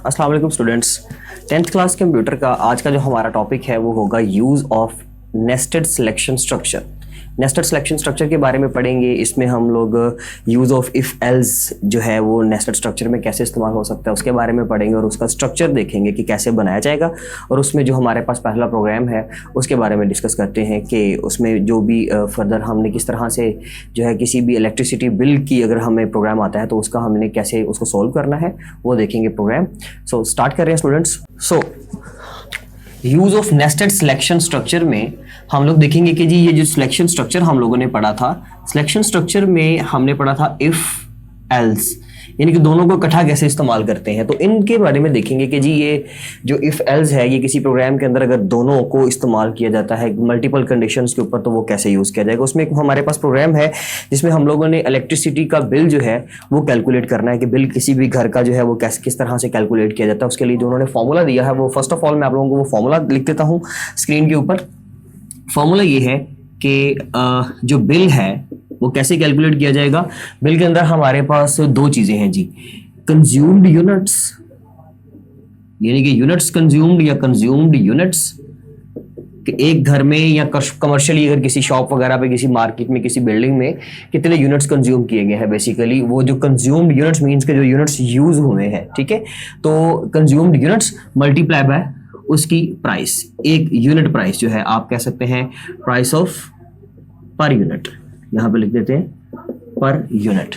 अस्सलाम वालेकुम students, 10th class computer का आज का जो हमारा टॉपिक है वो होगा use of nested selection structure. Nested selection structure के बारे में पढ़ेंगे। इसमें हम लोग यूज़ ऑफ इफ़ एल्स जो है वो नेस्टेड स्ट्रक्चर में कैसे इस्तेमाल हो सकता है उसके बारे में पढ़ेंगे और उसका स्ट्रक्चर देखेंगे कि कैसे बनाया जाएगा। और उसमें जो हमारे पास पहला प्रोग्राम है उसके बारे में डिस्कस करते हैं कि उसमें जो भी फर्दर हमने किस तरह से जो है किसी भी इलेक्ट्रिसिटी बिल की अगर हमें प्रोग्राम आता है तो उसका हमने कैसे उसको सॉल्व करना है वो देखेंगे प्रोग्राम। सो स्टार्ट कर रहे हैं students. So use of nested selection structure में हम लोग देखेंगे कि जी ये जो सिलेक्शन स्ट्रक्चर हम लोगों ने पढ़ा था, सिलेक्शन स्ट्रक्चर में हमने पढ़ा था इफ़ एल्स, यानी कि दोनों को इकट्ठा कैसे इस्तेमाल करते हैं। तो इनके बारे में देखेंगे कि जी ये जो इफ़ एल्स है ये किसी प्रोग्राम के अंदर अगर दोनों को इस्तेमाल किया जाता है मल्टीपल कंडीशंस के ऊपर तो वो कैसे यूज़ किया जाएगा। उसमें एक हमारे पास प्रोग्राम है जिसमें हम लोगों ने इलेक्ट्रिसिटी का बिल जो है वो कैलकुलेट करना है कि बिल किसी भी घर का जो है वो किस तरह से कैलकुलेट किया जाता है। उसके लिए जो उन्होंने फॉर्मूला दिया है वो फर्स्ट ऑफ ऑल मैं आप लोगों को वो फॉर्मूला लिख देता हूँ स्क्रीन के ऊपर। फॉर्मूला ये है कि जो बिल है वो कैसे कैलकुलेट किया जाएगा। बिल के अंदर हमारे पास दो चीजें हैं जी, कंज्यूम्ड यूनिट्स यानी कि यूनिट्स कंज्यूम्ड या कंज्यूम्ड यूनिट्स, कि एक घर में या कमर्शियली अगर किसी शॉप वगैरह पे किसी मार्केट में किसी बिल्डिंग में कितने यूनिट्स कंज्यूम किए गए हैं। बेसिकली वो जो कंज्यूम्ड यूनिट्स मींस के जो यूनिट्स यूज हुए हैं, ठीक है। तो कंज्यूम्ड यूनिट्स मल्टीप्लाई बाय उसकी प्राइस, एक यूनिट प्राइस जो है आप कह सकते हैं प्राइस ऑफ पर यूनिट, यहां पे लिख देते हैं पर यूनिट।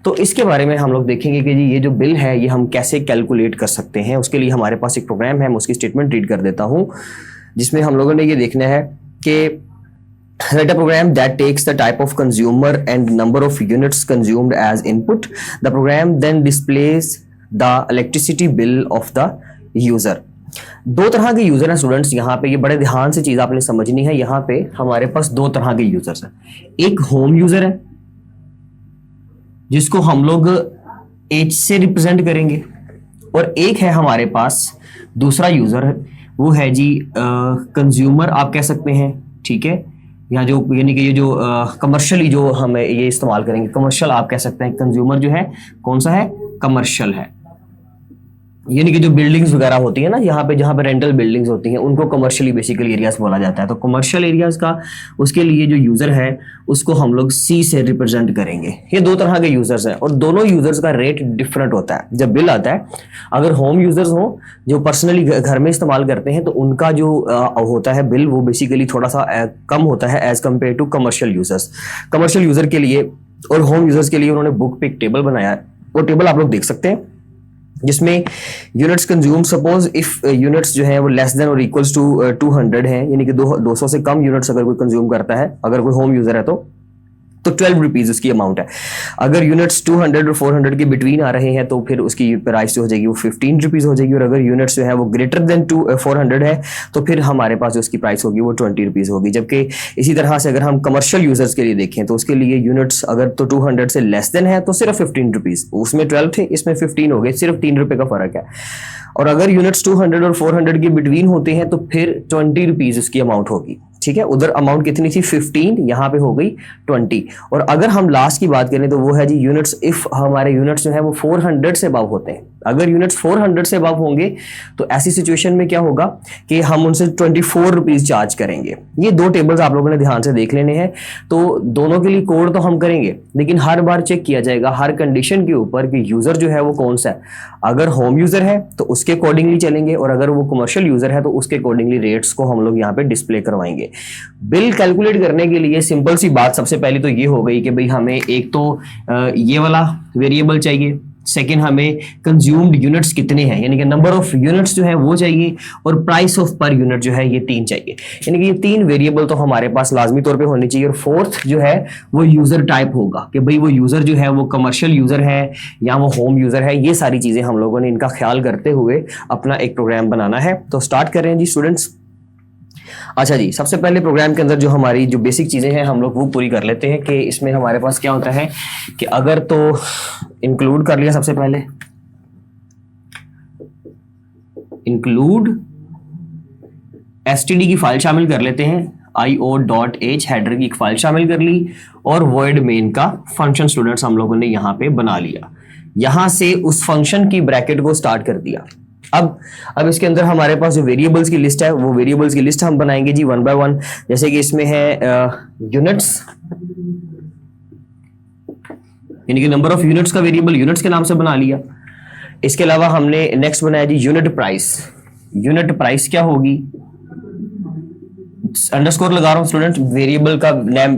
तो इसके बारे में हम लोग देखेंगे कि जी ये जो बिल है ये हम कैसे कैलकुलेट कर सकते हैं। उसके लिए हमारे पास एक प्रोग्राम है, मैं उसकी स्टेटमेंट रीड कर देता हूं जिसमें हम लोगों ने ये देखना है कि write a program that takes the type of consumer and number of units consumed as input. The program then displays the electricity bill of the user. दो तरह के यूजर हैं स्टूडेंट्स, यहाँ पे ये बड़े ध्यान से चीज आपने समझनी है। यहाँ पे हमारे पास दो तरह के यूजर्स हैं। एक होम यूजर है जिसको हम लोग एच से रिप्रेजेंट करेंगे, और एक है हमारे पास दूसरा यूजर है वो है जी कंज्यूमर आप कह सकते हैं, ठीक है। या जो यानी कि ये जो कमर्शियली जो हम ये इस्तेमाल करेंगे, कमर्शियल आप कह सकते हैं। कंज्यूमर जो है कौन सा है, कमर्शियल है। यानी कि जो बिल्डिंग्स वगैरह होती है ना जहाँ पे रेंटल बिल्डिंग्स होती हैं उनको कमर्शियली बेसिकली एरियाज बोला जाता है। तो कमर्शियल एरियाज का उसके लिए जो यूजर है उसको हम लोग सी से रिप्रेजेंट करेंगे। ये दो तरह के यूजर्स हैं और दोनों यूजर्स का रेट डिफरेंट होता है जब बिल आता है। अगर होम यूजर्स हो जो पर्सनली घर में इस्तेमाल करते हैं तो उनका जो होता है बिल वो बेसिकली थोड़ा सा कम होता है as compared to commercial users. Commercial user के लिए और होम यूजर्स के लिए उन्होंने बुक पे एक टेबल बनाया है, वो टेबल आप लोग देख सकते हैं जिसमें units consume, suppose if units जो है वो लेस देन और इक्वल्स टू 200 है, यानी कि 200 से कम यूनिट्स अगर कोई कंज्यूम करता है, अगर कोई होम यूजर है तो 12 रुपीज उसकी अमाउंट है। अगर यूनिट्स 200 और 400 के बिटवीन आ रहे हैं तो फिर उसकी प्राइस जो हो जाएगी वो 15 रुपीज हो जाएगी। और अगर यूनिट्स जो है वो ग्रेटर देन 400 है तो फिर हमारे पास जो उसकी प्राइस होगी वो 20 रुपीज होगी। जबकि इसी तरह से अगर हम कमर्शियल यूजर्स के लिए देखें तो उसके लिए यूनिट्स अगर तो 200 से लेस देन है तो सिर्फ 15 रुपीज, उसमें 12 थे इसमें 15 हो गए, सिर्फ 3 रुपए का फर्क है। और अगर यूनिट्स 200 और 400 के बिटवीन होते हैं तो फिर 20 रुपीज उसकी अमाउंट होगी, ठीक है। उधर अमाउंट कितनी थी 15, यहाँ पे हो गई 20। और अगर हम लास्ट की बात करें तो वो है जी यूनिट्स, इफ हमारे यूनिट्स जो है वो 400 से अबव होते हैं। अगर यूनिट्स 400 से अबव होंगे तो ऐसी सिचुएशन में क्या होगा कि हम उनसे 24 रुपीज चार्ज करेंगे। ये दो टेबल्स आप लोगों ने ध्यान से देख लेने हैं। तो दोनों के लिए कोड तो हम करेंगे लेकिन हर बार चेक किया जाएगा हर कंडीशन के ऊपर कि यूजर जो है वो कौन सा है। अगर होम यूजर है तो उसके अकॉर्डिंगली चलेंगे और अगर वो कमर्शियल यूजर है तो उसके अकॉर्डिंगली रेट्स को हम लोग यहाँ पे डिस्प्ले करवाएंगे। बिल कैलकुलेट करने के लिए सिंपल सी बात सबसे पहले तो ये हो गई कि भाई हमें एक तो ये वाला वेरिएबल चाहिए, सेकेंड हमें कंज्यूम्ड यूनिट्स कितने हैं यानी कि नंबर ऑफ यूनिट्स जो है वो चाहिए, और प्राइस ऑफ पर यूनिट जो है ये 3 चाहिए। यानी कि ये 3 वेरिएबल तो हमारे पास लाजमी तौर पे होने चाहिए। और फोर्थ जो है वो यूजर टाइप होगा कि भाई वो यूजर जो है वो कमर्शियल यूजर है या वो होम यूजर है। ये सारी चीजें हम लोगों ने इनका ख्याल करते हुए अपना एक प्रोग्राम बनाना है। तो स्टार्ट कर रहे हैं जी स्टूडेंट्स। अच्छा जी, सबसे पहले प्रोग्राम के अंदर जो हमारी जो बेसिक चीजें हैं हम लोग वो पूरी कर लेते हैं कि इसमें हमारे पास क्या होता है कि अगर तो इंक्लूड कर लिया, सबसे पहले इंक्लूड एसटीडी की फाइल शामिल कर लेते हैं। io.h हेडर की एक फाइल शामिल कर ली और void main का फंक्शन स्टूडेंट्स हम लोगों ने यहाँ पे बना लिया। यहां से उस फंक्शन की ब्रैकेट को स्टार्ट कर दिया। अब इसके अंदर हमारे पास जो वेरिएबल्स की लिस्ट है वो वेरिएबल्स की लिस्ट हम बनाएंगे जी वन बाय वन। जैसे कि इसमें है यूनिट्स, यानी कि नंबर ऑफ यूनिट्स का वेरिएबल यूनिट्स के नाम से बना लिया। इसके अलावा हमने नेक्स्ट बनाया जी यूनिट प्राइस। यूनिट प्राइस क्या होगी, अंडरस्कोर लगा रहा हूं स्टूडेंट, वेरिएबल का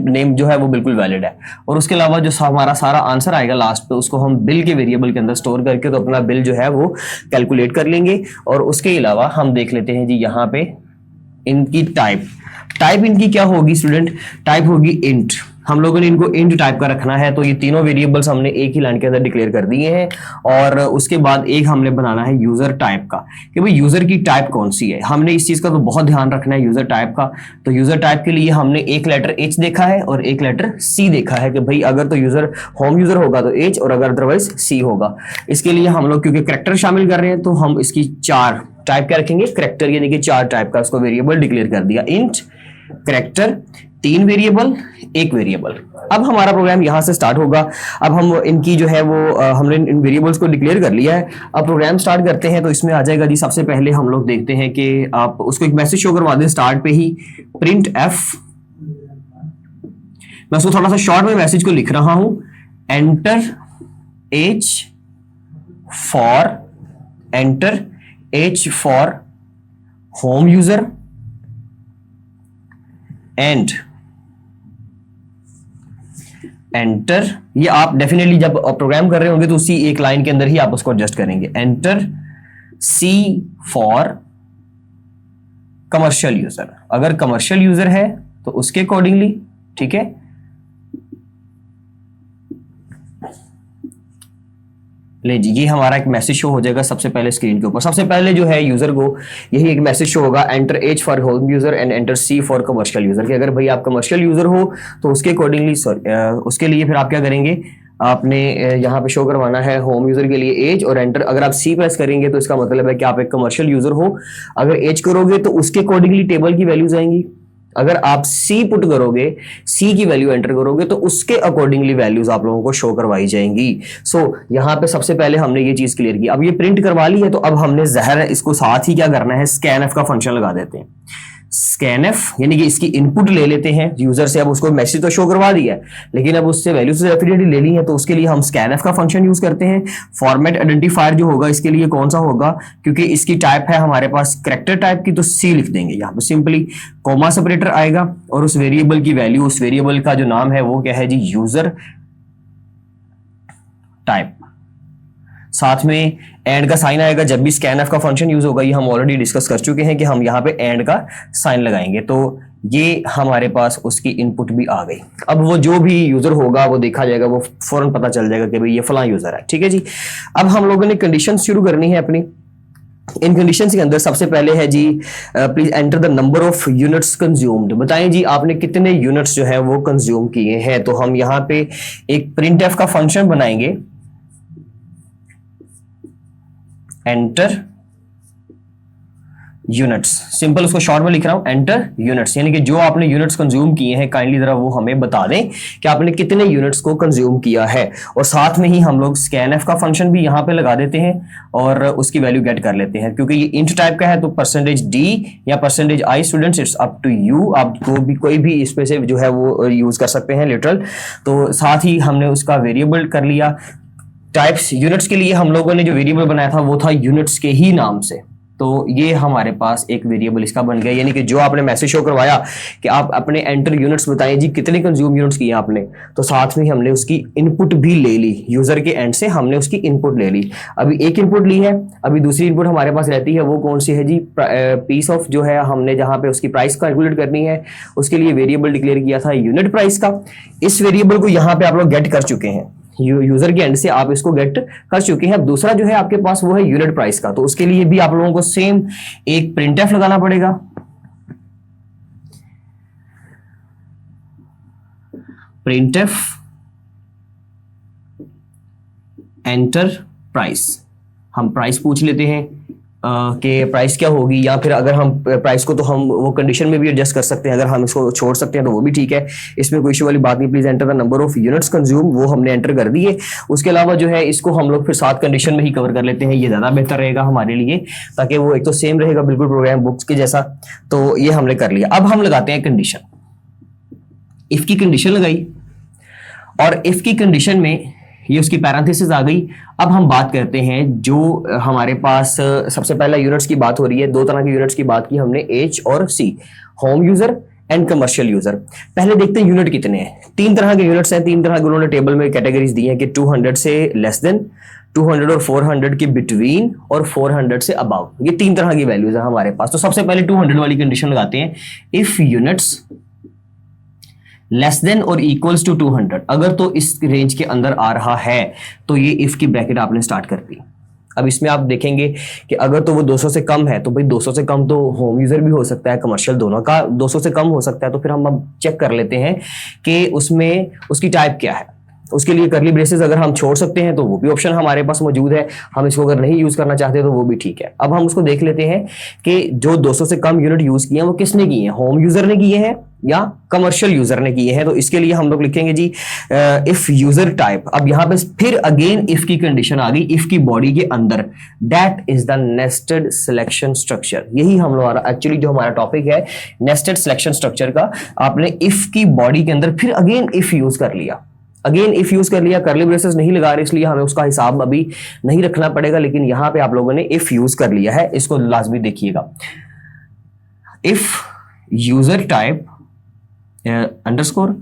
नेम जो है वो बिल्कुल वैलिड है। और उसके अलावा जो हमारा सारा आंसर आएगा लास्ट पे उसको हम बिल के वेरिएबल के अंदर स्टोर करके तो अपना बिल जो है वो कैलकुलेट कर लेंगे। और उसके अलावा हम देख लेते हैं जी यहाँ पे इनकी टाइप इनकी क्या होगी स्टूडेंट, टाइप होगी इंट। हम लोगों ने इनको इंट टाइप का रखना है, तो ये तीनों वेरिएबल्स हमने एक ही लाइन के अंदर डिक्लेयर कर दिए हैं। और उसके बाद एक हमने बनाना है यूजर टाइप का, कि भाई यूजर की टाइप कौन सी है। हमने इस चीज का तो बहुत ध्यान रखना है यूजर टाइप का। तो यूजर टाइप के लिए हमने एक लेटर एच देखा है और एक लेटर सी देखा है, कि भाई अगर तो यूजर होम यूजर होगा तो एच और अगर अदरवाइज सी होगा। इसके लिए हम लोग क्योंकि करेक्टर शामिल कर रहे हैं तो हम इसकी 4 टाइप क्या रखेंगे, करेक्टर, यानी कि 4 टाइप का उसको वेरिएबल डिक्लेयर कर दिया। Int, character, 3 variable, 1 variable. अब हमारा प्रोग्राम यहां से स्टार्ट होगा। अब हम इनकी जो है वो हमने इन वेरिएबल्स को डिक्लेयर कर लिया है। अब प्रोग्राम स्टार्ट करते हैं तो इसमें आ जाएगा जी, सबसे पहले हम लोग देखते हैं कि आप उसको एक मैसेज शो करवा दें स्टार्ट पे ही, प्रिंट एफ। मैं उसको थोड़ा सा शॉर्ट में मैसेज को लिख रहा हूं, enter H for home user and enter. ये आप डेफिनेटली जब प्रोग्राम कर रहे होंगे तो उसी एक लाइन के अंदर ही आप उसको एडजस्ट करेंगे। Enter C for commercial user, अगर कमर्शियल यूजर है तो उसके अकॉर्डिंगली, ठीक है। ले जी, ये हमारा एक मैसेज शो हो जाएगा सबसे पहले स्क्रीन के ऊपर। सबसे पहले जो है यूजर को यही एक मैसेज शो होगा, enter H for home user and enter C for commercial user. कि अगर भाई आप कमर्शियल यूजर हो तो उसके अकॉर्डिंगली उसके लिए फिर आप क्या करेंगे, आपने यहाँ पे शो करवाना है होम यूजर के लिए एज और एंटर। अगर आप सी प्रेस करेंगे तो इसका मतलब है कि आप एक कमर्शियल यूजर हो। अगर एज करोगे तो उसके अकॉर्डिंगली टेबल की वैल्यूज आएंगी। अगर आप सी पुट करोगे, सी की वैल्यू एंटर करोगे तो उसके अकॉर्डिंगली वैल्यूज आप लोगों को शो करवाई जाएंगी। सो यहां पे सबसे पहले हमने ये चीज क्लियर की। अब ये प्रिंट करवा ली है तो अब हमने जहर इसको साथ ही क्या करना है, स्कैन एफ का फंक्शन लगा देते हैं। स्कैन एफ यानी कि इसकी इनपुट ले लेते हैं यूजर से। अब उसको मैसेज तो शो करवा दिया है लेकिन अब उससे वैल्यू से डेफिनेटली ले ली है, तो उसके लिए हम स्कैन एफ का फंक्शन यूज करते हैं। फॉर्मेट आइडेंटिफायर जो होगा इसके लिए कौन सा होगा, क्योंकि इसकी टाइप है हमारे पास करेक्टर टाइप की, तो सी लिख देंगे। यहाँ पे सिंपली कॉमा सेपरेटर आएगा और उस वेरिएबल की वैल्यू, उस वेरिएबल का जो नाम है वो क्या है जी, यूजर टाइप। साथ में एंड का साइन आएगा जब भी स्कैन एफ का फंक्शन यूज होगा। ये हम ऑलरेडी डिस्कस कर चुके हैं कि हम यहाँ पे एंड का साइन लगाएंगे, तो ये हमारे पास उसकी इनपुट भी आ गई। अब वो जो भी यूजर होगा वो देखा जाएगा, वो फौरन पता चल जाएगा कि भाई ये फला यूजर है, ठीक है जी। अब हम लोगों ने कंडीशन शुरू करनी है अपनी। इन कंडीशंस के अंदर सबसे पहले है जी, please enter the number of units consumed. बताएं जी आपने कितने यूनिट्स जो है वो कंज्यूम किए हैं। तो हम यहाँ पे एक प्रिंट एफ का फंक्शन बनाएंगे, एंटर यूनिट्स। सिंपल उसको शॉर्ट में लिख रहा हूं, एंटर यूनिट्स, यानी कि जो आपने यूनिट्स कंज्यूम किए हैं काइंडली जरा वो हमें बता दें कि आपने कितने यूनिट्स को कंज्यूम किया है। और साथ में ही हम लोग स्कैन एफ का फंक्शन भी यहां पे लगा देते हैं और उसकी वैल्यू गेट कर लेते हैं। क्योंकि ये इंट टाइप का है तो %d या %i students, it's up to you, आपको भी कोई भी इस पे से जो है वो यूज कर सकते हैं लिटरल। तो साथ ही हमने उसका वेरिएबल कर लिया। टाइप्स यूनिट्स के लिए हम लोगों ने जो वेरिएबल बनाया था वो था यूनिट्स के ही नाम से, तो ये हमारे पास एक वेरिएबल इसका बन गया। यानी कि जो आपने मैसेज शो करवाया कि आप अपने एंटर यूनिट्स बताएं जी कितने कंज्यूम यूनिट्स किए आपने, तो साथ में हमने उसकी इनपुट भी ले ली। यूजर के एंड से हमने उसकी इनपुट ले ली। अभी एक इनपुट ली है, अभी दूसरी इनपुट हमारे पास रहती है, वो कौन सी है जी, पीस ऑफ जो है हमने जहां पे उसकी प्राइस कैलकुलेट करनी है उसके लिए वेरिएबल डिक्लेयर किया था यूनिट प्राइस का। इस वेरिएबल को यहाँ पे आप लोग गेट कर चुके हैं, यूजर के एंड से आप इसको गेट कर चुके हैं। अब दूसरा जो है आपके पास वो है यूनिट प्राइस का, तो उसके लिए भी आप लोगों को सेम एक प्रिंटफ लगाना पड़ेगा। प्रिंटफ एंटर प्राइस, हम प्राइस पूछ लेते हैं, कि प्राइस क्या होगी, या फिर अगर हम प्राइस को तो हम वो कंडीशन में भी एडजस्ट कर सकते हैं, अगर हम इसको छोड़ सकते हैं तो वो भी ठीक है, इसमें कोई इशू वाली बात नहीं। Please enter the number of units consume, वो हमने एंटर कर दिए। उसके अलावा जो है इसको हम लोग फिर 7 कंडीशन में ही कवर कर लेते हैं, ये ज्यादा बेहतर रहेगा हमारे लिए, ताकि वो एक तो सेम रहेगा बिल्कुल प्रोग्राम बुक्स के जैसा। तो ये हमने कर लिया। अब हम लगाते हैं कंडीशन। इफ की कंडीशन लगाई और इफ की कंडीशन में ये उसकी पैरेंथेसिस आ गई। अब हम बात करते हैं जो हमारे पास सबसे पहला यूनिट्स की बात हो रही है। 2 तरह के यूनिट्स की बात की हमने, H और C, home user and commercial user. पहले देखते हैं यूनिट कितने हैं। 3 तरह के यूनिट्स हैं, 3 तरह के उन्होंने टेबल में कैटेगरीज दी हैं कि 200 से लेस देन, 200 और 400 के बिटवीन, और 400 से अबव। ये 3 तरह की वैल्यूज है हमारे पास। तो सबसे पहले 200 वाली कंडीशन लगाते हैं। इफ यूनिट्स लेस देन और इक्वल्स टू 200, अगर तो इस रेंज के अंदर आ रहा है तो ये इफ की ब्रैकेट आपने स्टार्ट कर दी। अब इसमें आप देखेंगे कि अगर तो वो 200 से कम है तो भाई 200 से कम तो होम यूजर भी हो सकता है, कमर्शियल दोनों का 200 से कम हो सकता है। तो फिर हम अब चेक कर लेते हैं कि उसमें उसकी टाइप क्या है। उसके लिए करली ब्रेसेस अगर हम छोड़ सकते हैं तो वो भी ऑप्शन हमारे पास मौजूद है। हम इसको अगर नहीं यूज करना चाहते तो वो भी ठीक है। अब हम उसको देख लेते हैं कि जो 200 से कम यूनिट यूज किए हैं वो किसने किए हैं, होम यूजर ने किए हैं या कमर्शियल यूजर ने किए हैं। तो इसके लिए हम लोग लिखेंगे जी इफ यूजर टाइप। अब यहां पे फिर अगेन इफ की कंडीशन आ गई, इफ की बॉडी के अंदर, that is the nested selection structure. यही हम लोग एक्चुअली जो हमारा टॉपिक है नेस्टेड सिलेक्शन स्ट्रक्चर का। आपने इफ की बॉडी के अंदर फिर अगेन इफ यूज कर लिया, अगेन इफ यूज कर लिया, करली ब्रेसेस नहीं लगा रहे इसलिए हमें उसका हिसाब अभी नहीं रखना पड़ेगा, लेकिन यहां पे आप लोगों ने इफ यूज कर लिया है, इसको लाजमी देखिएगा। If user type underscore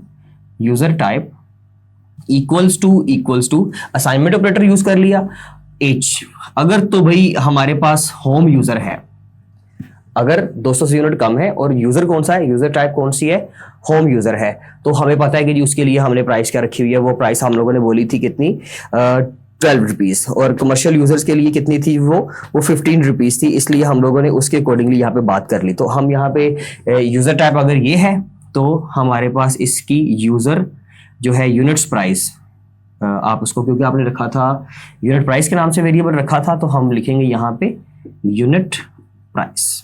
user type equals to assignment operator use कर लिया H। अगर तो भाई हमारे पास होम यूजर है, अगर 200 से यूनिट कम है और यूजर कौन सा है, यूजर टाइप कौन सी है, होम यूजर है, तो हमें पता है कि जी उसके लिए हमने प्राइस क्या रखी हुई है। वो प्राइस हम लोगों ने बोली थी कितनी, 12 रुपीज। और कमर्शियल यूजर्स के लिए कितनी थी वो 15 रुपीज थी, इसलिए हम लोगों ने उसके अकॉर्डिंगली यहाँ पे बात कर ली। तो हम यहाँ पे यूजर टाइप अगर ये है तो हमारे पास इसकी यूजर जो है यूनिट्स प्राइस, आप उसको क्योंकि आपने रखा था यूनिट प्राइस के नाम से वेरिएबल रखा था, तो हम लिखेंगे यहाँ पे यूनिट प्राइस।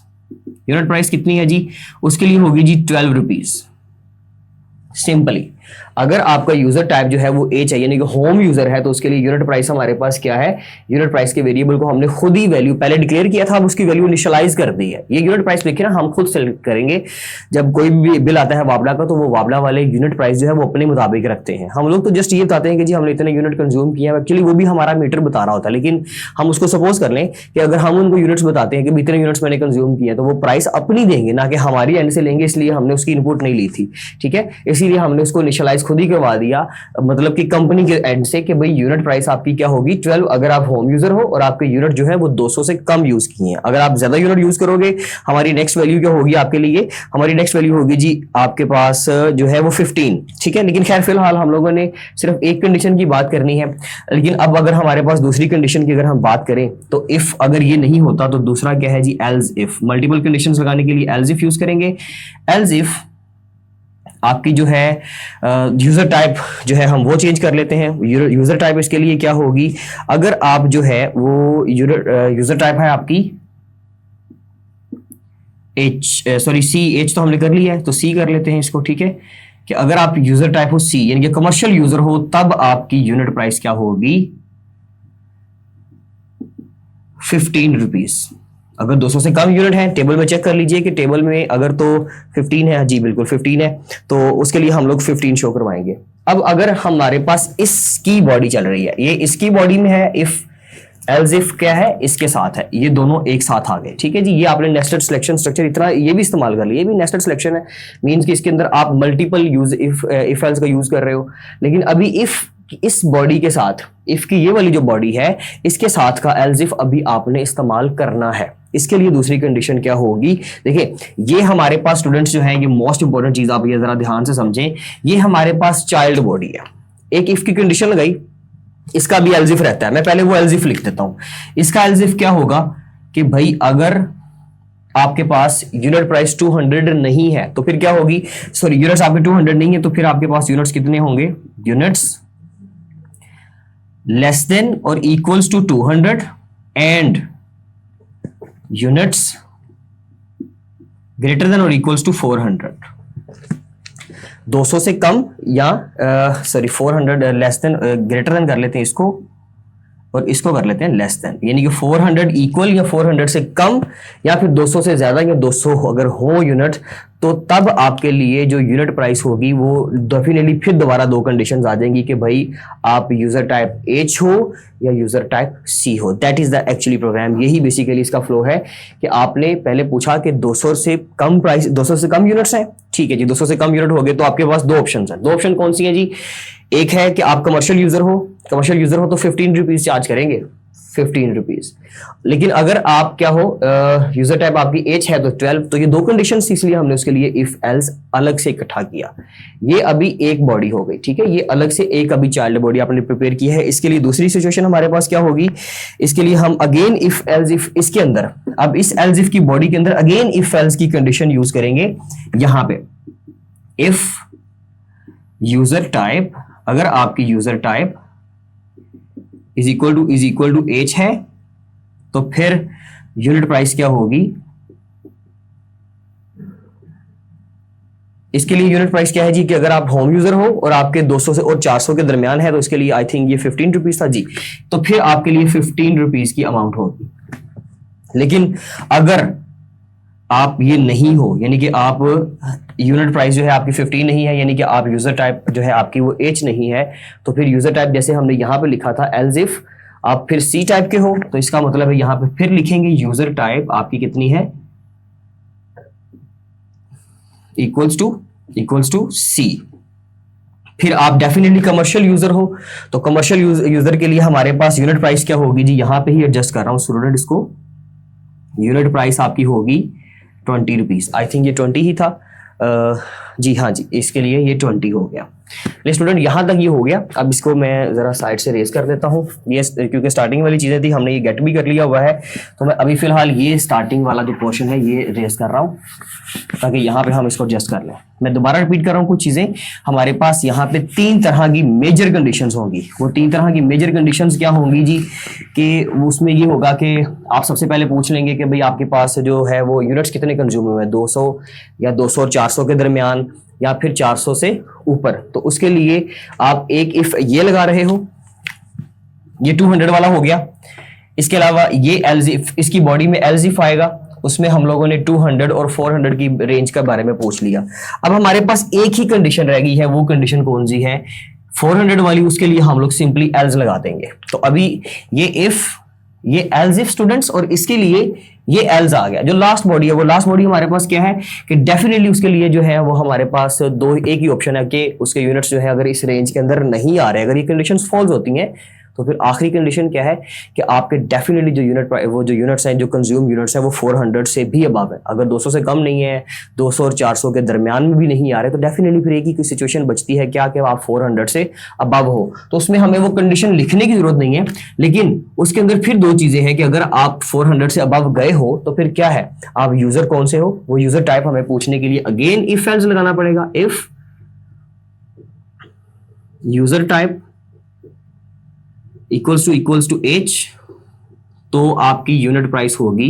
यूनिट प्राइस कितनी है जी, उसके लिए होगी जी 12 रुपीज सिंपली। अगर आपका यूजर टाइप जो है वो H है यानी कि होम यूजर है, तो उसके लिए यूनिट प्राइस हमारे पास क्या है, यूनिट प्राइस के वेरिएबल को हमने खुद ही वैल्यू पहले डिक्लेयर किया था, अब उसकी वैल्यू इनिशियलाइज कर दी है। ये यूनिट प्राइस लिखे ना हम खुद सेलेक्ट करेंगे। जब कोई भी बिल आता है वाबला का तो वो वाबला वाले यूनिट प्राइस जो है वो अपने मुताबिक रखते हैं। हम लोग तो जस्ट ये बताते हैं कि जी हमने इतने यूनिट कंज्यूम किया है, एक्चुअली वो भी हमारा मीटर बता रहा होता है, लेकिन हम उसको सपोज कर लें कि अगर हम उनको यूनिट्स बताते हैं कि इतने यूनिट्स मैंने कंज्यूम किया, तो वो प्राइस अपनी देंगे ना कि हमारी एंड से लेंगे, इसलिए हमने उसकी इनपुट नहीं ली थी। ठीक है, इसीलिए हमने उसको इनिशियलाइज खुद ही करवा दिया, मतलब कि कंपनी के एंड से कि भाई यूनिट प्राइस आपकी क्या होगी 12, अगर आप होम यूजर हो और आपके यूनिट जो है वो 200 से कम यूज किए हैं। अगर आप ज्यादा यूनिट यूज करोगे हमारी नेक्स्ट वैल्यू क्या होगी आपके लिए, हमारी नेक्स्ट वैल्यू होगी जी आपके पास जो है वो 15। ठीक है, लेकिन खैर फिलहाल हम लोगों ने सिर्फ एक कंडीशन की बात करनी है। लेकिन अब अगर हमारे पास दूसरी कंडीशन की अगर हम बात करें तो इफ अगर ये नहीं होता तो दूसरा क्या है जी एल्स इफ। मल्टीपल कंडीशंस लगाने के लिए एल्स इफ यूज करेंगे। एल्स इफ आपकी जो है यूजर टाइप जो है हम वो चेंज कर लेते हैं। यूजर टाइप इसके लिए क्या होगी, अगर आप जो है वो यूजर टाइप है आपकी H तो हमने कर लिया है तो C कर लेते हैं इसको। ठीक है, कि अगर आप यूजर टाइप हो C यानी कि कमर्शियल यूजर हो, तब आपकी यूनिट प्राइस क्या होगी 15 रुपीज। अगर 200 से कम यूनिट है, टेबल में चेक कर लीजिए कि टेबल में अगर तो 15 है, जी बिल्कुल 15 है, तो उसके लिए हम लोग 15 शो करवाएंगे। अब अगर हमारे पास इसकी बॉडी चल रही है, ये इसकी बॉडी में है, इफ एल्स इफ क्या है इसके साथ है, ये दोनों एक साथ आ गए। ठीक है जी, ये आपने नेस्टेड सिलेक्शन स्ट्रक्चर इतना ये भी इस्तेमाल कर लिया, ये भी नेस्टेड सिलेक्शन है, मींस कि इसके अंदर आप मल्टीपल यूज इफ एल्स का यूज कर रहे हो। लेकिन अभी इफ इस बॉडी के साथ, इफ की ये वाली जो बॉडी है इसके साथ का एल्स इफ अभी आपने इस्तेमाल करना है। इसके लिए दूसरी कंडीशन क्या होगी, देखिए ये हमारे पास स्टूडेंट्स जो हैं, ये मोस्ट इंपॉर्टेंट चीज आप ये जरा ध्यान से समझें, ये हमारे पास चाइल्ड बॉडी है। एक इफ की कंडीशन लगाई, इसका भी एल्स इफ रहता है, मैं पहले वो एल्स इफ लिख देता हूं। इसका एल्स इफ क्या होगा कि भाई अगर आपके पास यूनिट प्राइस 200 नहीं है तो फिर क्या होगी, सॉरी यूनिट्स आपके 200 नहीं है तो फिर आपके पास यूनिट्स कितने होंगे, यूनिट्स लेस देन और equals to 200 and units greater than और इक्वल्स टू 400, 200 से कम या 400 लेस देन, ग्रेटर देन कर लेते हैं इसको और इसको कर लेते हैं लेस देन, यानी कि 400 इक्वल या 400 से कम या फिर 200 से ज्यादा या 200 अगर हो यूनिट, तो तब आपके लिए जो यूनिट प्राइस होगी वो डेफिनेटली फिर दोबारा दो कंडीशंस आ जाएंगी कि भाई आप यूजर टाइप एच हो या यूजर टाइप सी हो। That is the actually program, यही बेसिकली इसका फ्लो है कि आपने पहले पूछा कि 200 से कम प्राइस, 200 से कम यूनिट्स हैं, ठीक है जी, 200 से कम यूनिट हो गए तो आपके पास दो ऑप्शन है। दो ऑप्शन कौन सी है जी? एक है कि आप कमर्शियल यूजर हो, कमर्शियल यूजर हो तो 15 रुपीज चार्ज करेंगे, 15 रुपीज। लेकिन अगर आप क्या हो, यूजर टाइप आपकी एच है तो 12। तो ये दो कंडीशन, इसलिए हमने उसके लिए इफ एल्स अलग से इकट्ठा किया। ये अभी एक बॉडी हो गई, ठीक है, ये अलग से एक अभी चाइल्ड बॉडी आपने प्रिपेयर की है। इसके लिए दूसरी सिचुएशन हमारे पास क्या होगी, इसके लिए हम अगेन इफ एल्स इफ, इसके अंदर अब इस एल्स इफ की बॉडी के अंदर अगेन इफ एल्स की कंडीशन यूज करेंगे। यहां पे इफ यूजर टाइप, अगर आपकी user type is equal to H है तो फिर यूनिट प्राइस क्या होगी, इसके लिए यूनिट प्राइस क्या है जी कि अगर आप होम यूजर हो और आपके 200 से और 400 के दरमियान है तो इसके लिए आई थिंक ये 15 रुपीज था जी, तो फिर आपके लिए 15 रुपीज की अमाउंट होगी। लेकिन अगर आप ये नहीं हो, यानी कि आप यूनिट प्राइस जो है आपकी 15 नहीं है, यानी कि आप यूजर टाइप जो है आपकी वो एच नहीं है, तो फिर यूजर टाइप जैसे हमने यहां पे लिखा था एल्स इफ आप फिर सी टाइप के हो, तो इसका मतलब है यहां पे फिर लिखेंगे यूजर टाइप आपकी कितनी है, इक्वल्स टू सी। फिर आप डेफिनेटली कमर्शियल यूजर हो, तो कमर्शियल यूजर के लिए हमारे पास यूनिट प्राइस क्या होगी जी, यहां पे ही एडजस्ट कर रहा हूं स्टूडेंट इसको, यूनिट प्राइस आपकी होगी 20 रुपीज। आई थिंक ये 20 ही था, जी हाँ जी, इसके लिए ये 20 हो गया। स्टूडेंट यहां तक ये हो गया। अब इसको मैं जरा साइड से रेज कर देता हूं, ये क्योंकि स्टार्टिंग वाली चीजें थी, हमने ये गेट भी कर लिया हुआ है, तो मैं अभी फिलहाल ये स्टार्टिंग वाला जो पोर्शन है ये रेज कर रहा हूं ताकि यहां पे हम इसको एडजस्ट कर लें। मैं दोबारा रिपीट कर रहा हूं कुछ चीजें। हमारे पास यहाँ पे 3 तरह की मेजर कंडीशंस होंगी। वो 3 तरह की मेजर कंडीशंस क्या होंगी जी कि उसमें ये होगा कि आप सबसे पहले पूछ लेंगे कि भाई आपके पास जो है वो यूनिट्स कितने कंज्यूम हुए हैं, 200 या 200 और 400 के दरमियान या फिर 400 से ऊपर। तो उसके लिए आप एक इफ ये लगा रहे हो, ये 200 वाला हो गया। इसके अलावा ये एल्स इफ, इसकी बॉडी में एल्स इफ आएगा, उसमें हम लोगों ने 200 और 400 की रेंज के बारे में पूछ लिया। अब हमारे पास एक ही कंडीशन रह गई है, वो कंडीशन कौन सी है, 400 वाली। उसके लिए हम लोग सिंपली एल्स लगा देंगे। तो अभी ये इफ, ये एल्स इफ स्टूडेंट्स, और इसके लिए ये एल्स आ गया। जो लास्ट बॉडी है, वो लास्ट बॉडी हमारे पास क्या है कि डेफिनेटली उसके लिए जो है वो हमारे पास एक ही ऑप्शन है कि उसके यूनिट्स जो है अगर इस रेंज के अंदर नहीं आ रहे, अगर ये कंडीशंस फॉल्स होती हैं, तो फिर आखिरी कंडीशन क्या है कि आपके डेफिनेटली जो यूनिट्स हैं, जो कंज्यूम यूनिट्स हैं, वो 400 से भी अबव है। अगर 200 से कम नहीं है, 200 और 400 के दरमियान में भी नहीं आ रहे, तो डेफिनेटली फिर एक ही सिचुएशन बचती है क्या कि आप 400 से अबव हो। तो उसमें हमें वो कंडीशन लिखने की जरूरत नहीं है, लेकिन उसके अंदर फिर 2 चीजें हैं कि अगर आप 400 से अबव गए हो तो फिर क्या है, आप यूजर कौन से हो, वो यूजर टाइप हमें पूछने के लिए अगेन इफ एल्स लगाना पड़ेगा। If user type equals to H, तो आपकी यूनिट प्राइस होगी,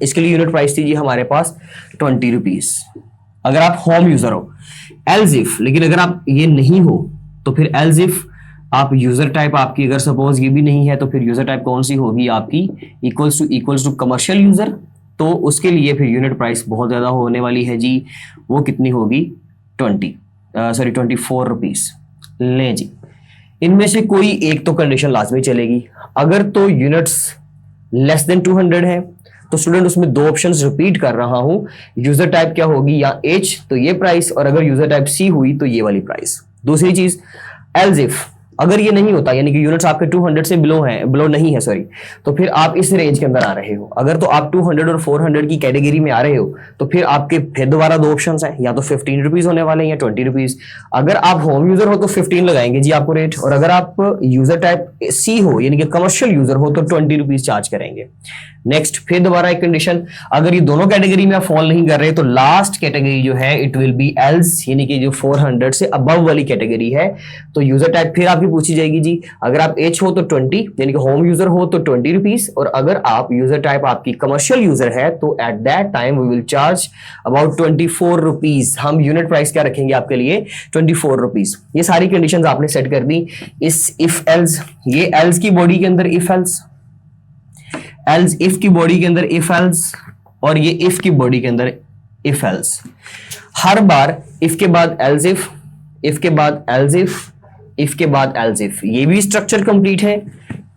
इसके लिए यूनिट प्राइस थी जी हमारे पास 20 रुपीज अगर आप होम यूजर हो। एल्स इफ, लेकिन अगर आप ये नहीं हो तो फिर एल्स इफ आप यूजर टाइप आपकी अगर सपोज ये भी नहीं है, तो फिर यूजर टाइप कौन सी होगी आपकी, इक्वल्स टू कमर्शियल यूजर। तो उसके लिए फिर यूनिट प्राइस बहुत ज्यादा होने वाली है जी, वो कितनी होगी, 24 रुपीज। ले जी, इनमें से कोई एक तो कंडीशन लाजमी चलेगी। अगर तो यूनिट्स लेस देन 200 है तो स्टूडेंट उसमें 2 ऑप्शंस रिपीट कर रहा हूं, यूजर टाइप क्या होगी, या एच तो ये प्राइस, और अगर यूजर टाइप सी हुई तो ये वाली प्राइस। दूसरी चीज एल्स इफ, अगर ये नहीं होता, यानी कि यूनिट्स आपके 200 से बिलो नहीं है, सॉरी, तो फिर आप इस रेंज के अंदर आ रहे हो। अगर तो आप 200 और 400 की कैटेगरी में आ रहे हो, तो फिर आपके फिर दोबारा 2 ऑप्शंस हैं, या तो 15 रुपीज होने वाले हैं या 20 रुपीज। अगर आप होम यूजर हो तो 15 लगाएंगे जी आपको रेट, और अगर आप यूजर टाइप सी हो, यानी कि कमर्शियल यूजर हो, तो 20 रुपीज चार्ज करेंगे। नेक्स्ट फिर दोबारा एक कंडीशन, अगर ये दोनों कैटेगरी में आप फॉल नहीं कर रहे तो लास्ट कैटेगरी जो है इट विल बी एल्स, यानी कि जो 400 से अबव वाली कैटेगरी है। तो यूजर टाइप फिर आपकी पूछी जाएगी जी, अगर आप एच हो तो 20, यानी कि होम यूजर हो तो 20 रुपीज, और अगर आप यूजर टाइप आपकी कमर्शियल यूजर है तो at that time we will charge about 24 rupees. हम यूनिट प्राइस क्या रखेंगे आपके लिए, 24 रुपीज। ये सारी कंडीशंस आपने सेट कर दी। इस इफ एल्स, ये एल्स की बॉडी के अंदर इफ एल्स, एल्स इफ की बॉडी के अंदर इफ एल्स, और ये इफ की बॉडी के अंदर if else. Her bar if के बाद एल्स इफ के बाद एल्स इफ के बाद एल्स इफ, ये भी स्ट्रक्चर कंप्लीट है।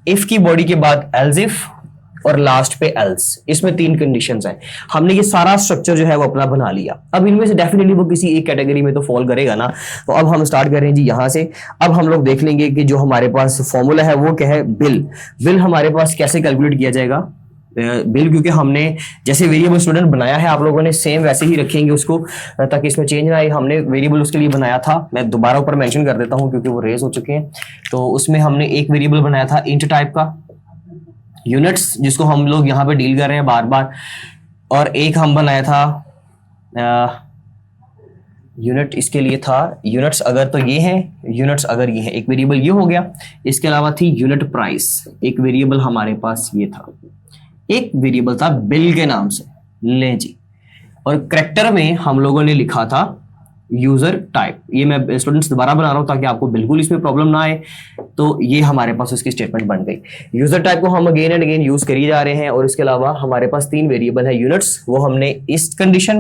इफ की बॉडी के बाद एल्स इफ और लास्ट पे एल्स, इसमें 3 कंडीशंस हैं। हमने ये सारा स्ट्रक्चर जो है वो अपना बना लिया। अब इनमें से डेफिनेटली वो किसी एक कैटेगरी में तो फॉल करेगा ना। तो अब हम स्टार्ट कर रहे हैं जी यहां से। अब हम लोग देख लेंगे कि जो हमारे पास फॉर्मूला है वो क्या है, बिल। बिल हमारे पास कैसे कैलकुलेट किया जाएगा, बिल क्योंकि हमने जैसे वेरिएबल स्टूडेंट बनाया है आप लोगों ने सेम वैसे ही रखेंगे उसको, ताकि इसमें चेंज ना आए। हमने वेरिएबल उसके लिए बनाया था, मैं दोबारा ऊपर मेंशन कर देता हूं क्योंकि वो रेज हो चुके हैं। तो उसमें हमने एक वेरिएबल बनाया था इंट टाइप का, यूनिट्स, जिसको हम लोग यहाँ पे डील कर रहे हैं बार बार, और एक हम बनाया था यूनिट, इसके लिए था यूनिट्स अगर तो ये है, यूनिट्स अगर ये है, एक वेरिएबल ये हो गया। इसके अलावा थी यूनिट प्राइस, एक वेरिएबल हमारे पास ये था, एक वेरिएबल था बिल के नाम से, ले जी। और कैरेक्टर में हम लोगों ने लिखा था यूजर टाइप। ये मैं स्टूडेंट्स दोबारा बना रहा हूं ताकि आपको बिल्कुल इसमें प्रॉब्लम ना आए। तो ये हमारे पास उसकी स्टेटमेंट बन गई। यूजर टाइप को हम अगेन एंड अगेन यूज कर ही जा रहे हैं। और इसके अलावा हमारे पास 3 वेरिएबल है यूनिट्स, वो हमने इस कंडीशन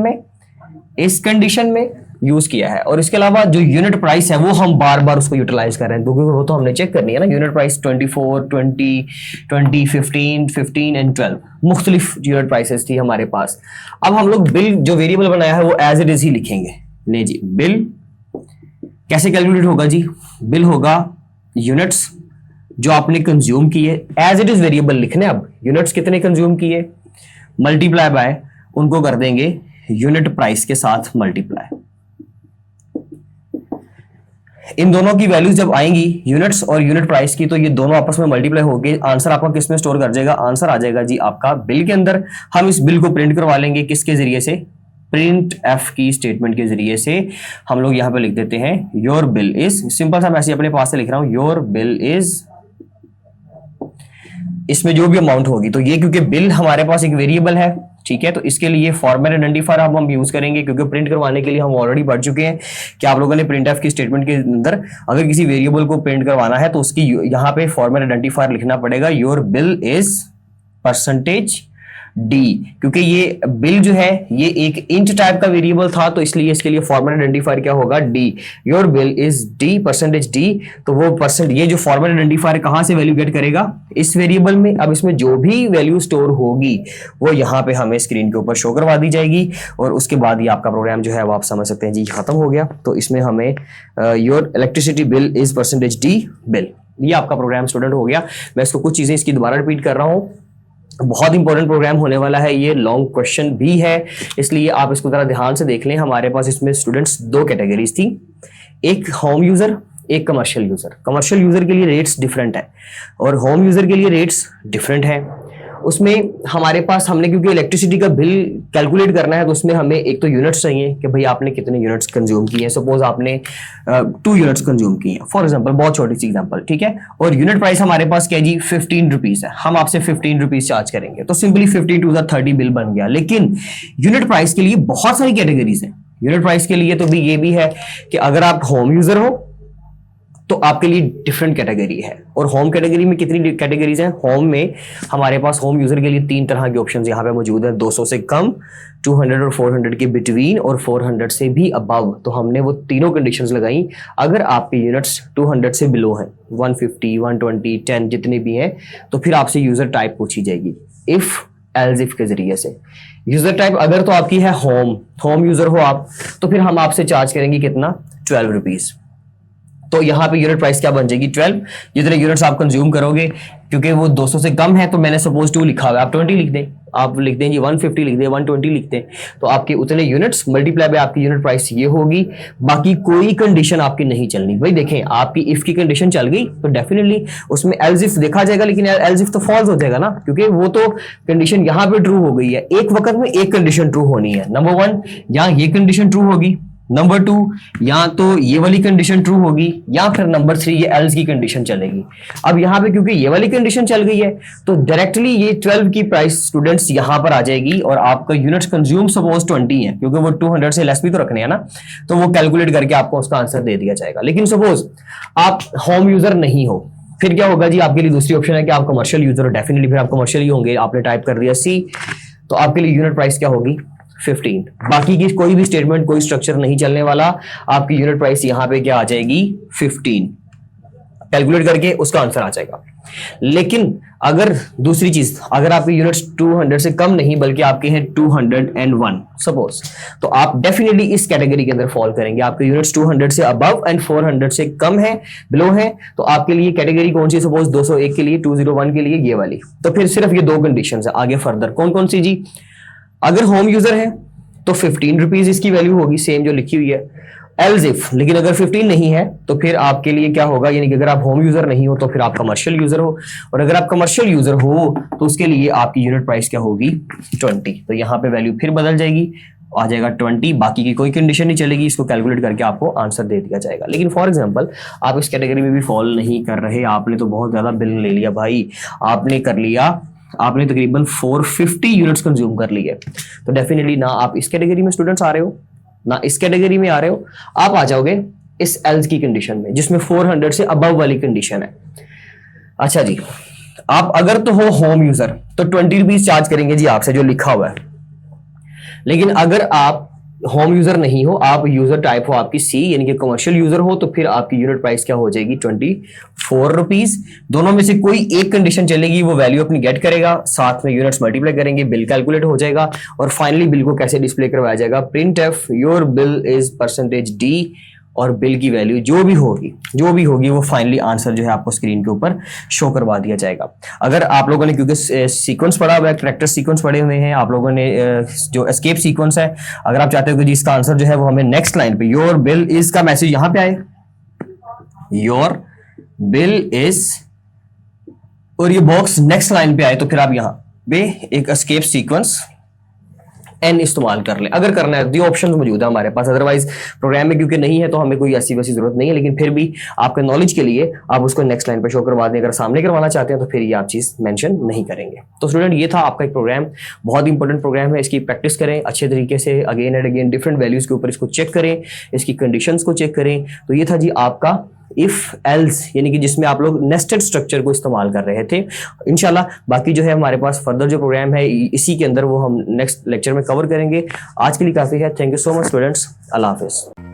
में यूज किया है। और इसके अलावा जो यूनिट प्राइस है वो हम बार बार उसको यूटिलाइज कर रहे हैं, क्योंकि वो तो हमने चेक करनी है ना। यूनिट प्राइस 24, 20, 20, 15 एंड 12 मुख्तलिफ यूनिट प्राइसेस थी हमारे पास। अब हम लोग बिल जो वेरिएबल बनाया है वो एज इट इज ही लिखेंगे। ले जी, बिल कैसे कैलकुलेट होगा जी, बिल होगा यूनिट्स जो आपने कंज्यूम किए, एज इट इज वेरिएबल लिखने। अब यूनिट्स कितने कंज्यूम किए मल्टीप्लाई बाय, उनको कर देंगे यूनिट प्राइस के साथ मल्टीप्लाई। इन दोनों की वैल्यूज जब आएंगी यूनिट्स और यूनिट प्राइस की, तो ये दोनों आपस में मल्टीप्लाई होके आंसर आपका किस में स्टोर कर जाएगा, आंसर आ जाएगा जी आपका बिल के अंदर। हम इस बिल को प्रिंट करवा लेंगे किसके जरिए से, प्रिंट एफ की स्टेटमेंट के जरिए से। हम लोग यहां पे लिख देते हैं योर बिल इज, सिंपल सा मैसेज अपने पास से लिख रहा हूं, योर बिल इज, इसमें जो भी अमाउंट होगी। तो ये क्योंकि बिल हमारे पास एक वेरिएबल है, ठीक है, तो इसके लिए फॉर्मेट आइडेंटिफायर अब हम यूज करेंगे, क्योंकि प्रिंट करवाने के लिए हम ऑलरेडी पढ़ चुके हैं कि आप लोगों ने प्रिंट एफ की स्टेटमेंट के अंदर अगर किसी वेरिएबल को प्रिंट करवाना है तो उसकी यहाँ पे फॉर्मेट आइडेंटिफायर लिखना पड़ेगा, your bill is percentage D. क्योंकि ये बिल जो है ये एक इंट टाइप का वेरिएबल था, तो इसलिए इसके लिए फॉर्मेट आइडेंटिफायर क्या होगा, D. Your bill is D percentage D. तो वो परसेंट, ये जो फॉर्मेट आइडेंटिफायर कहां से वैल्यू गेट करेगा, इस वेरिएबल में। अब इसमें जो भी वैल्यू स्टोर होगी वो यहाँ पे हमें स्क्रीन के ऊपर शो करवा दी जाएगी, और उसके बाद ये आपका प्रोग्राम जो है वो आप समझ सकते हैं जी खत्म हो गया। तो इसमें हमें your electricity bill is percentage D bill, ये आपका प्रोग्राम स्टूडेंट हो गया। मैं इसको कुछ चीजें इसकी दोबारा रिपीट कर रहा हूँ, बहुत इंपॉर्टेंट प्रोग्राम होने वाला है, ये लॉन्ग क्वेश्चन भी है, इसलिए आप इसको जरा ध्यान से देख लें। हमारे पास इसमें स्टूडेंट्स 2 कैटेगरीज थी, एक होम यूजर, एक कमर्शियल यूजर। कमर्शियल यूजर के लिए रेट्स डिफरेंट है और होम यूजर के लिए रेट्स डिफरेंट है। उसमें हमारे पास हमने क्योंकि इलेक्ट्रिसिटी का बिल कैलकुलेट करना है, तो उसमें हमें एक तो यूनिट्स चाहिए कि भाई आपने कितने यूनिट्स कंज्यूम किए हैं। सपोज आपने 2 यूनिट्स कंज्यूम किए हैं फॉर एग्जांपल, बहुत छोटी सी एग्जांपल, ठीक है। और यूनिट प्राइस हमारे पास क्या जी 15 रुपीज है, हम आपसे 15 रुपीज चार्ज करेंगे, तो सिंपली 50 टू 30 बिल बन गया। लेकिन यूनिट प्राइस के लिए बहुत सारी कैटेगरीज है। यूनिट प्राइस के लिए तो भी ये भी है कि अगर आप होम यूजर हो तो आपके लिए डिफरेंट कैटेगरी है। और होम कैटेगरी में कितनी कैटेगरीज हैं, होम में हमारे पास होम यूजर के लिए 3 तरह के ऑप्शंस यहाँ पे मौजूद हैं, 200 से कम, 200 और 400 के बिटवीन, और 400 से भी अबव। तो हमने वो तीनों कंडीशंस लगाई। अगर आपके यूनिट्स 200 से बिलो हैं, 150, 120, 10 जितने भी हैं, तो फिर आपसे यूजर टाइप पूछी जाएगी इफ एल्स इफ के जरिए से। यूजर टाइप अगर तो आपकी है होम यूजर हो आप, तो फिर हम आपसे चार्ज करेंगे कितना, 12 रुपीज। तो यहाँ पे यूनिट प्राइस क्या बन जाएगी 12। जितने यूनिट्स आप कंज्यूम करोगे, क्योंकि वो 200 से कम है तो मैंने सपोज 2 लिखा हुआ है, आप 20 लिख दें, आप लिख दें जी 150 लिख दें, 120 लिख दें, तो आपके उतने यूनिट्स मल्टीप्लाई बाय आपकी यूनिट प्राइस ये होगी। बाकी कोई कंडीशन आपकी नहीं चलनी। भाई देखें, आपकी इफ की कंडीशन चल गई तो डेफिनेटली उसमें एल्स इफ देखा जाएगा, लेकिन एल्स इफ तो फॉल्स हो जाएगा ना, क्योंकि वो तो कंडीशन यहाँ पे ट्रू हो गई है। एक वक्त में एक कंडीशन ट्रू होनी है। नंबर 1 यहाँ ये कंडीशन ट्रू होगी, नंबर 2 या तो ये वाली कंडीशन ट्रू होगी, या फिर नंबर 3 ये एल्स की कंडीशन चलेगी। अब यहाँ पे क्योंकि ये वाली कंडीशन चल गई है तो डायरेक्टली ये 12 की प्राइस स्टूडेंट्स यहाँ पर आ जाएगी, और आपका यूनिट्स कंज्यूम सपोज 20 है, क्योंकि वो 200 से लेस भी तो रखने हैं ना, तो वो कैलकुलेट करके आपको उसका आंसर दे दिया जाएगा। लेकिन सपोज आप होम यूजर नहीं हो, फिर क्या होगा जी, आपके लिए दूसरी ऑप्शन है कि आप कमर्शियल यूजर हो। डेफिनेटली फिर आप कमर्शियल ही होंगे। आपने टाइप कर दिया सी, तो आपके लिए यूनिट प्राइस क्या होगी 15। बाकी की कोई भी स्टेटमेंट, कोई स्ट्रक्चर नहीं चलने वाला। आपकी यूनिट प्राइस यहां पे क्या आ जाएगी 15, कैलकुलेट करके उसका आंसर आ जाएगा। लेकिन अगर दूसरी चीज, अगर आपकी यूनिट्स 200 से कम नहीं बल्कि आपके हैं 201 सपोज, तो आप डेफिनेटली इस कैटेगरी के अंदर फॉल करेंगे। आपके यूनिट्स 200 से अबव एंड 400 से कम है, बिलो है, तो आपके लिए कैटेगरी कौन सी, सपोज 201 के लिए, 201 के लिए ये वाली। तो फिर सिर्फ ये 2 कंडीशन है। आगे फर्दर कौन कौन सी जी, अगर होम यूजर है तो 15 रुपीज इसकी वैल्यू होगी, सेम जो लिखी हुई है। एल्स इफ, लेकिन अगर 15 नहीं है तो फिर आपके लिए क्या होगा, यानी कि अगर आप होम यूजर नहीं हो तो फिर आप कमर्शियल यूजर हो, और अगर आप कमर्शियल यूजर हो तो उसके लिए आपकी यूनिट प्राइस क्या होगी 20। तो यहाँ पे वैल्यू फिर बदल जाएगी, आ जाएगा 20। बाकी की कोई कंडीशन नहीं चलेगी, इसको कैलकुलेट करके आपको आंसर दे दिया जाएगा। लेकिन फॉर एग्जांपल आप इस कैटेगरी में भी फॉल नहीं कर रहे, आपने तो बहुत ज्यादा बिल ले लिया भाई, आपने कर लिया, आपने तकरीबन 450 यूनिट्स कंज्यूम कर लिए, तो डेफिनेटली ना आप इस कैटेगरी में स्टूडेंट्स आ रहे हो, ना इस कैटेगरी में आ रहे हो, आप आ जाओगे इस एल्स की कंडीशन में जिसमें 400 से अबव वाली कंडीशन है। अच्छा जी, आप अगर तो हो होम यूजर तो 20 रुपीज चार्ज करेंगे जी आपसे, जो लिखा हुआ है। लेकिन अगर आप होम यूजर नहीं हो, आप यूजर टाइप हो आपकी सी, यानी कि कमर्शियल यूजर हो, तो फिर आपकी यूनिट प्राइस क्या हो जाएगी 24 रुपीज। दोनों में से कोई एक कंडीशन चलेगी, वो वैल्यू अपनी गेट करेगा, साथ में यूनिट्स मल्टीप्लाई करेंगे, बिल कैलकुलेट हो जाएगा, और फाइनली बिल को कैसे डिस्प्ले करवाया जाएगा, print F your bill is percentage D, और बिल की वैल्यू जो भी होगी वो फाइनली आंसर जो है आपको स्क्रीन के ऊपर शो करवा दिया जाएगा। अगर आप लोगों ने, क्योंकि सीक्वेंस पढ़ा हुआ है, कैरेक्टर सीक्वेंस पढ़े हुए हैं आप लोगों ने, जो एस्केप सीक्वेंस है, अगर आप चाहते हो कि जिसका आंसर जो है वो हमें नेक्स्ट लाइन पे योर बिल इज का मैसेज यहां पे आए, योर बिल इज, और ये बॉक्स नेक्स्ट लाइन पे आए, तो फिर आप यहां पे एक एस्केप सीक्वेंस एन इस्तेमाल कर ले। अगर करना है, दो ऑप्शन मौजूद है हमारे पास, अदरवाइज प्रोग्राम में क्योंकि नहीं है तो हमें कोई ऐसी वैसी जरूरत नहीं है, लेकिन फिर भी आपके नॉलेज के लिए आप उसको नेक्स्ट लाइन पे शो करवा दें। अगर सामने करवाना चाहते हैं तो फिर ये आप चीज मेंशन नहीं करेंगे। तो स्टूडेंट, ये था आपका एक प्रोग्राम, बहुत इंपॉर्टेंट प्रोग्राम है, इसकी प्रैक्टिस करें अच्छे तरीके से, again and again different values के ऊपर इसको चेक करें, इसकी कंडीशंस को चेक करें। तो ये था जी आपका इफ एल्स, यानी कि जिसमें आप लोग नेस्टेड स्ट्रक्चर को इस्तेमाल कर रहे थे। इंशाल्लाह बाकी जो है हमारे पास फर्दर जो प्रोग्राम है इसी के अंदर वो हम नेक्स्ट लेक्चर में कवर करेंगे। आज के लिए काफी है। Thank you so much students, Allah Hafiz.